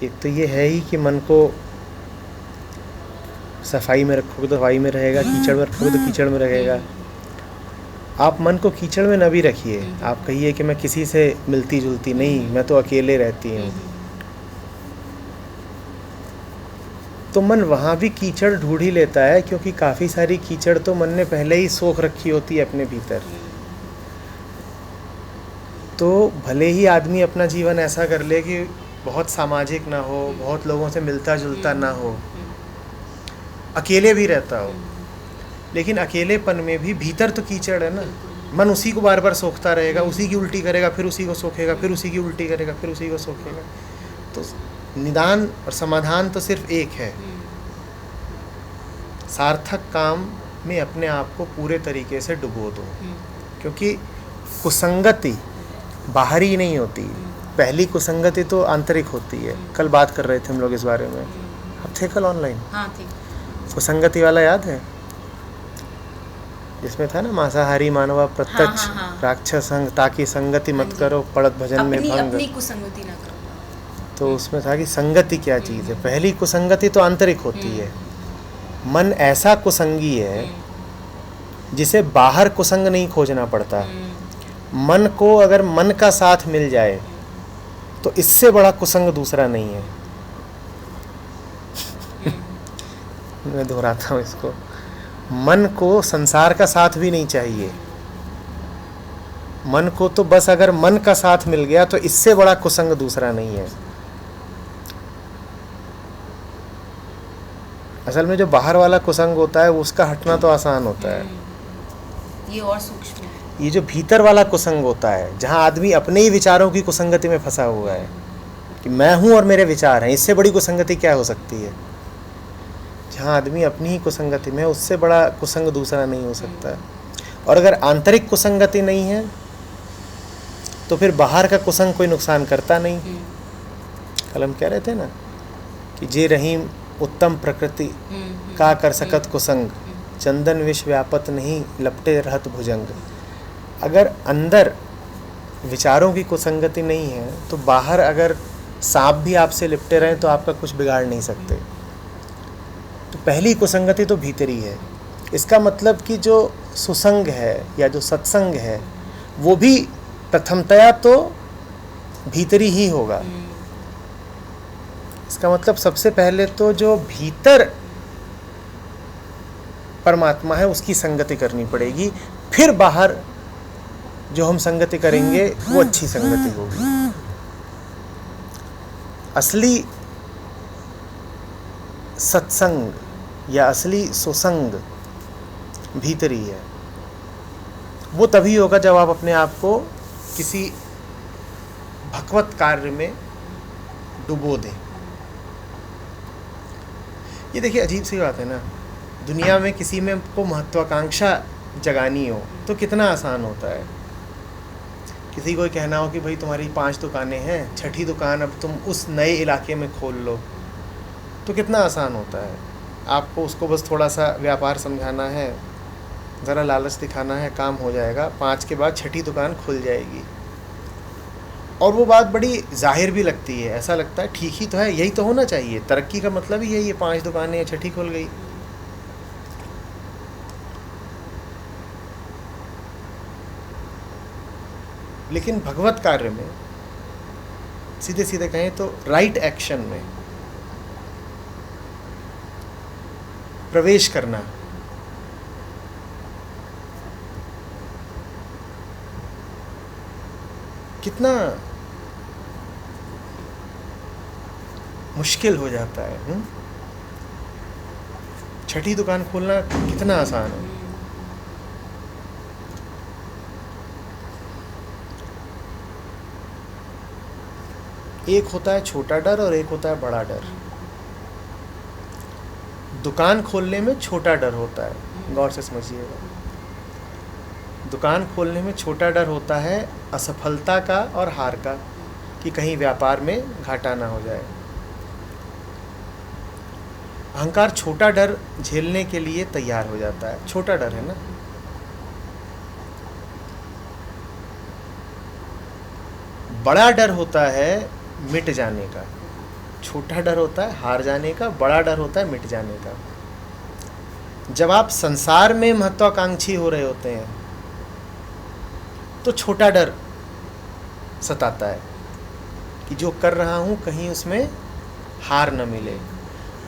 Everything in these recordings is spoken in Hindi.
एक तो ये है ही कि मन को सफाई में रखोगे तो सफाई में रहेगा, कीचड़ में रखोगे तो कीचड़ में रहेगा। आप मन को कीचड़ में न भी रखिए, आप कहिए कि मैं किसी से मिलती जुलती नहीं, मैं तो अकेले रहती हूँ, तो मन वहाँ भी कीचड़ ढूंढ ही लेता है, क्योंकि काफ़ी सारी कीचड़ तो मन ने पहले ही सोख रखी होती है अपने भीतर। तो भले ही आदमी अपना जीवन ऐसा कर ले कि बहुत सामाजिक ना हो, बहुत लोगों से मिलता जुलता ना हो, अकेले भी रहता हो, लेकिन अकेलेपन में भी भीतर तो कीचड़ है ना। मन उसी को बार बार सोखता रहेगा, उसी की उल्टी करेगा, फिर उसी को सोखेगा, फिर उसी की उल्टी करेगा, फिर उसी को सोखेगा। तो निदान और समाधान तो सिर्फ एक है, सार्थक काम में अपने आप को पूरे तरीके से डुबो दो, क्योंकि कुसंगति बाहरी नहीं होती, पहली कुसंगति तो आंतरिक होती है। कल बात कर रहे थे हम लोग इस बारे में, अब थे कल ऑनलाइन? हाँ थे। कुसंगति वाला याद है, जिसमें था ना, मांसाहारी मानवा प्रत्यक्ष राक्षस संग, ताकि संगति मत करो, पड़त भजन में भंग, अपनी कुसंगति ना करो। तो उसमें था कि संगति क्या चीज़ है। पहली कुसंगति तो आंतरिक होती है, मन ऐसा कुसंगी है जिसे बाहर कुसंग नहीं खोजना पड़ता। मन को अगर मन का साथ मिल जाए तो इससे बड़ा कुसंग दूसरा नहीं है। मैं दोहराता हूँ इसको, मन को संसार का साथ भी नहीं चाहिए, मन को तो बस अगर मन का साथ मिल गया तो इससे बड़ा कुसंग दूसरा नहीं है। असल में जो बाहर वाला कुसंग होता है उसका हटना तो आसान होता है, ये और सूक्ष्म है। ये जो भीतर वाला कुसंग होता है, जहाँ आदमी अपने ही विचारों की कुसंगति में फंसा हुआ है कि मैं हूँ और मेरे विचार हैं, इससे बड़ी कुसंगति क्या हो सकती है। जहाँ आदमी अपनी ही कुसंगति में, उससे बड़ा कुसंग दूसरा नहीं हो सकता। और अगर आंतरिक कुसंगति नहीं है तो फिर बाहर का कुसंग कोई नुकसान करता नहीं। कल हम कह रहे थे ना कि जे रहीम उत्तम प्रकृति का कर सकत कुसंग, चंदन विष व्यापत नहीं लपटे रहत भुजंग। अगर अंदर विचारों की कुसंगति नहीं है तो बाहर अगर सांप भी आपसे लिपटे रहें तो आपका कुछ बिगाड़ नहीं सकते। तो पहली कुसंगति तो भीतरी है। इसका मतलब कि जो सुसंग है या जो सत्संग है वो भी प्रथमतया तो भीतरी ही होगा। इसका मतलब सबसे पहले तो जो भीतर परमात्मा है उसकी संगति करनी पड़ेगी, फिर बाहर जो हम संगति करेंगे वो अच्छी संगति होगी। असली सत्संग या असली सुसंग भीतरी है। वो तभी होगा जब आप अपने आप को किसी भगवत कार्य में डुबो दें। ये देखिए अजीब सी बात है ना, दुनिया में किसी में को महत्वाकांक्षा जगानी हो तो कितना आसान होता है। किसी को कहना हो कि भाई तुम्हारी 5 दुकानें हैं, छठी दुकान अब तुम उस नए इलाके में खोल लो, तो कितना आसान होता है। आपको उसको बस थोड़ा सा व्यापार समझाना है, ज़रा लालच दिखाना है, काम हो जाएगा। 5 के बाद छठी दुकान खुल जाएगी। और वो बात बड़ी जाहिर भी लगती है, ऐसा लगता है ठीक ही तो है, यही तो होना चाहिए, तरक्की का मतलब ही यही है, 5 दुकानें, छठी खुल गई। लेकिन भगवत कार्य में सीधे सीधे कहें तो राइट एक्शन में प्रवेश करना कितना मुश्किल हो जाता है। छठी दुकान खोलना कितना आसान है। एक होता है छोटा डर और एक होता है बड़ा डर। दुकान खोलने में छोटा डर होता है, गौर से समझिएगा। दुकान खोलने में छोटा डर होता है असफलता का और हार का, कि कहीं व्यापार में घाटा ना हो जाए। अहंकार छोटा डर झेलने के लिए तैयार हो जाता है, छोटा डर है ना। बड़ा डर होता है मिट जाने का, छोटा डर होता है हार जाने का, बड़ा डर होता है मिट जाने का। जब आप संसार में महत्वाकांक्षी हो रहे होते हैं तो छोटा डर सताता है कि जो कर रहा हूँ कहीं उसमें हार न मिले।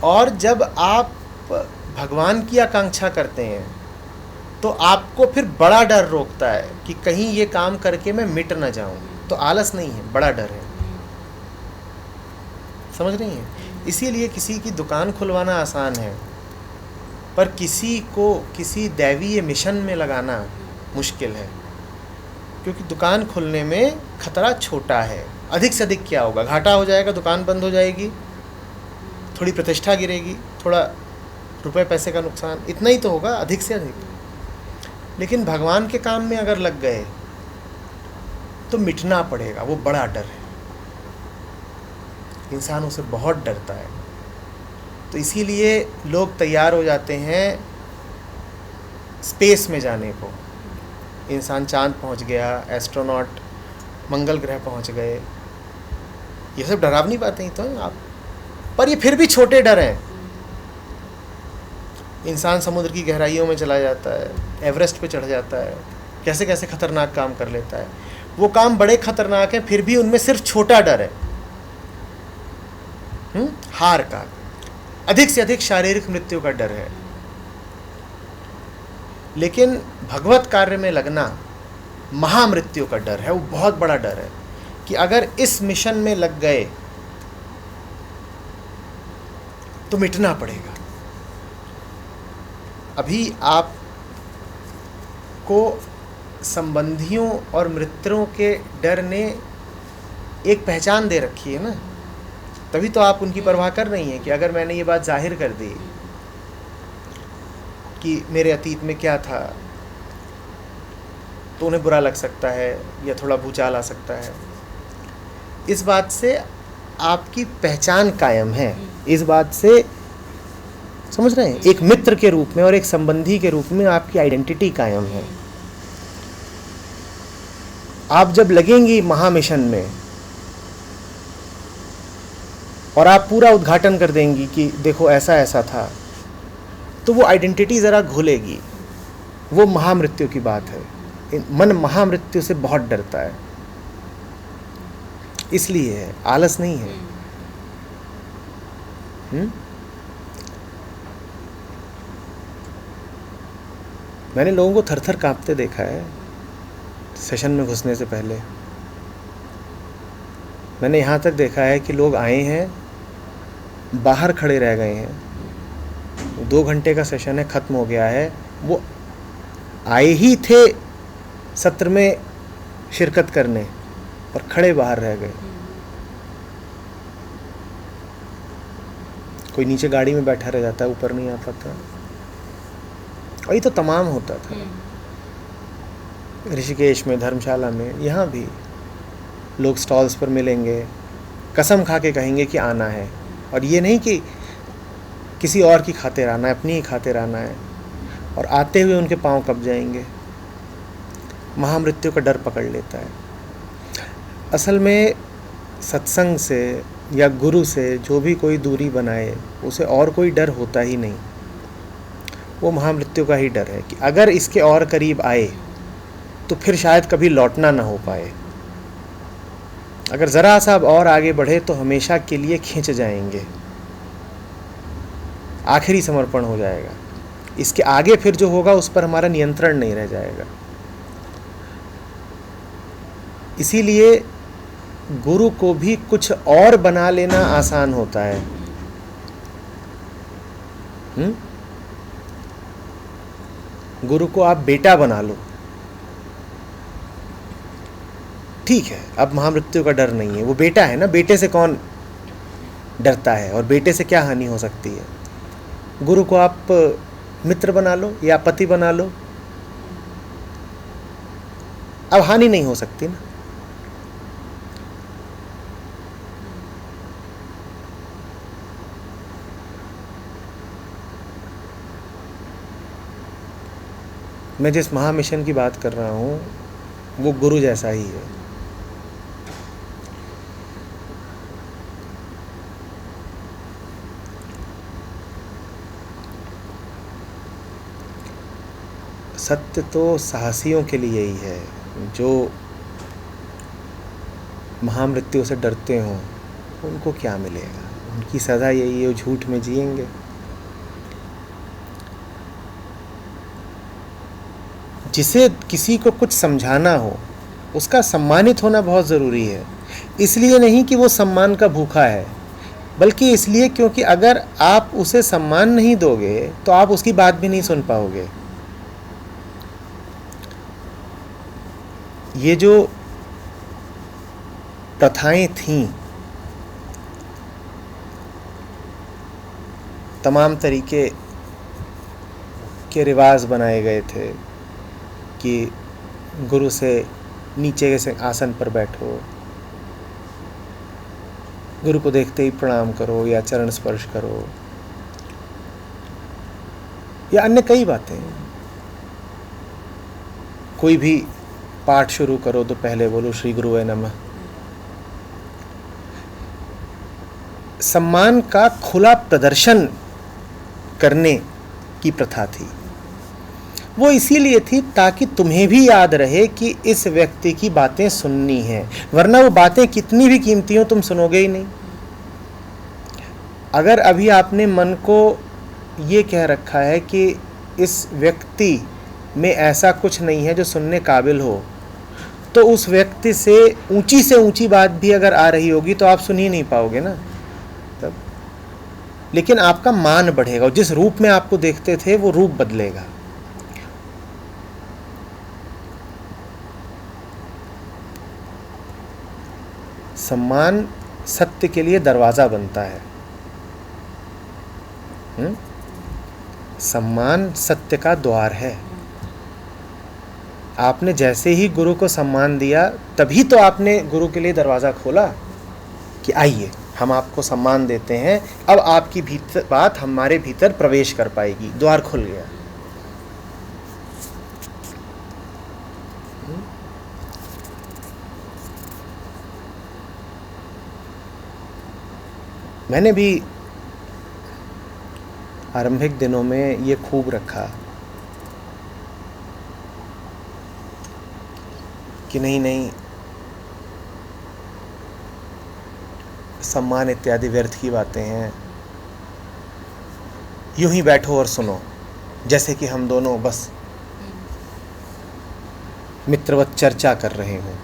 और जब आप भगवान की आकांक्षा करते हैं तो आपको फिर बड़ा डर रोकता है कि कहीं ये काम करके मैं मिट ना जाऊं। तो आलस नहीं है, बड़ा डर है। समझ रही हैं? इसीलिए किसी की दुकान खुलवाना आसान है, पर किसी को किसी दैवीय मिशन में लगाना मुश्किल है, क्योंकि दुकान खुलने में खतरा छोटा है। अधिक से अधिक क्या होगा? घाटा हो जाएगा, दुकान बंद हो जाएगी, थोड़ी प्रतिष्ठा गिरेगी, थोड़ा रुपए पैसे का नुकसान, इतना ही तो होगा, अधिक से अधिक। लेकिन भगवान के काम में अगर लग गए तो मिटना पड़ेगा, वो बड़ा डर है। इंसान उसे बहुत डरता है। तो इसीलिए लोग तैयार हो जाते हैं स्पेस में जाने को। इंसान चांद पहुंच गया, एस्ट्रोनॉट मंगल ग्रह पहुंच गए, ये सब डरावनी बातें ही तो हैं आप, पर ये फिर भी छोटे डर हैं। इंसान समुद्र की गहराइयों में चला जाता है, एवरेस्ट पे चढ़ जाता है, कैसे कैसे खतरनाक काम कर लेता है। वो काम बड़े खतरनाक हैं, फिर भी उनमें सिर्फ छोटा डर है, हार का। अधिक से अधिक शारीरिक मृत्यु का डर है। लेकिन भगवत कार्य में लगना महामृत्यु का डर है, वो बहुत बड़ा डर है कि अगर इस मिशन में लग गए तो मिटना पड़ेगा। अभी आप को संबंधियों और मित्रों के डर ने एक पहचान दे रखी है ना, तभी तो आप उनकी परवाह कर रही हैं कि अगर मैंने ये बात जाहिर कर दी कि मेरे अतीत में क्या था तो उन्हें बुरा लग सकता है या थोड़ा भूचाल आ सकता है। इस बात से आपकी पहचान कायम है, इस बात से समझ रहे हैं, एक मित्र के रूप में और एक संबंधी के रूप में आपकी आइडेंटिटी कायम है। आप जब लगेंगी महामिशन में और आप पूरा उद्घाटन कर देंगी कि देखो ऐसा ऐसा था, तो वो आइडेंटिटी ज़रा घुलेगी। वो महामृत्यु की बात है। मन महामृत्यु से बहुत डरता है, इसलिए है, आलस नहीं है। मैंने लोगों को थर-थर कांपते देखा है सेशन में घुसने से पहले। मैंने यहाँ तक देखा है कि लोग आए हैं, बाहर खड़े रह गए हैं, 2 घंटे का सेशन है, ख़त्म हो गया है, वो आए ही थे सत्र में शिरकत करने और खड़े बाहर रह गए। कोई नीचे गाड़ी में बैठा रह जाता है, ऊपर नहीं आ पाता। और ये तो तमाम होता था ऋषिकेश में, धर्मशाला में, यहाँ भी लोग स्टॉल्स पर मिलेंगे, कसम खा के कहेंगे कि आना है, और ये नहीं कि किसी और की खातिर आना है, अपनी ही खातिर आना है, और आते हुए उनके पांव कब जाएंगे। महामृत्यु का डर पकड़ लेता है। असल में सत्संग से या गुरु से जो भी कोई दूरी बनाए, उसे और कोई डर होता ही नहीं। वो महामृत्यु का ही डर है कि अगर इसके और करीब आए तो फिर शायद कभी लौटना ना हो पाए। अगर ज़रा सा अब और आगे बढ़े तो हमेशा के लिए खींच जाएंगे, आखिरी समर्पण हो जाएगा। इसके आगे फिर जो होगा उस पर हमारा नियंत्रण नहीं रह जाएगा। इसीलिए गुरु को भी कुछ और बना लेना आसान होता है। गुरु को आप बेटा बना लो, ठीक है, अब महामृत्यु का डर नहीं है, वो बेटा है ना, बेटे से कौन डरता है, और बेटे से क्या हानि हो सकती है। गुरु को आप मित्र बना लो या पति बना लो, अब हानि नहीं हो सकती ना। मैं जिस महामिशन की बात कर रहा हूँ वो गुरु जैसा ही है। सत्य तो साहसियों के लिए ही है, जो महामृत्यु से डरते हों उनको क्या मिलेगा, उनकी सज़ा यही है, वो झूठ में जिएंगे। जिसे किसी को कुछ समझाना हो उसका सम्मानित होना बहुत ज़रूरी है, इसलिए नहीं कि वो सम्मान का भूखा है, बल्कि इसलिए क्योंकि अगर आप उसे सम्मान नहीं दोगे तो आप उसकी बात भी नहीं सुन पाओगे। ये जो प्रथाएं थीं, तमाम तरीके के रिवाज बनाए गए थे कि गुरु से नीचे से आसन पर बैठो, गुरु को देखते ही प्रणाम करो या चरण स्पर्श करो, या अन्य कई बातें। कोई भी पाठ शुरू करो तो पहले बोलो श्री गुरुवे नमः। सम्मान का खुला प्रदर्शन करने की प्रथा थी। वो इसीलिए थी ताकि तुम्हें भी याद रहे कि इस व्यक्ति की बातें सुननी है, वरना वो बातें कितनी भी कीमती हो तुम सुनोगे ही नहीं। अगर अभी आपने मन को ये कह रखा है कि इस व्यक्ति में ऐसा कुछ नहीं है जो सुनने काबिल हो, तो उस व्यक्ति से ऊंची बात भी अगर आ रही होगी तो आप सुन ही नहीं पाओगे ना तब। लेकिन आपका मान बढ़ेगा, जिस रूप में आपको देखते थे वो रूप बदलेगा। सम्मान सत्य के लिए दरवाजा बनता है। सम्मान सत्य का द्वार है। आपने जैसे ही गुरु को सम्मान दिया तभी तो आपने गुरु के लिए दरवाजा खोला कि आइए हम आपको सम्मान देते हैं, अब आपकी भीतर बात हमारे भीतर प्रवेश कर पाएगी। द्वार खुल गया। मैंने भी आरंभिक दिनों में ये खूब रखा कि नहीं, सम्मान इत्यादि व्यर्थ की बातें हैं, यूं ही बैठो और सुनो, जैसे कि हम दोनों बस मित्रवत चर्चा कर रहे हों।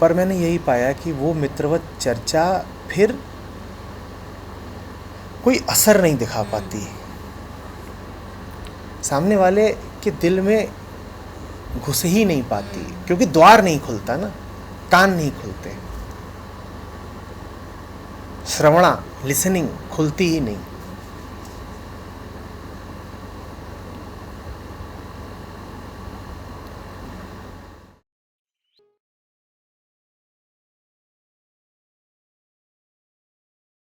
पर मैंने यही पाया कि वो मित्रवत चर्चा फिर कोई असर नहीं दिखा पाती, सामने वाले के दिल में घुस ही नहीं पाती, क्योंकि द्वार नहीं खुलता ना, कान नहीं खुलते, श्रवणा लिसनिंग खुलती ही नहीं।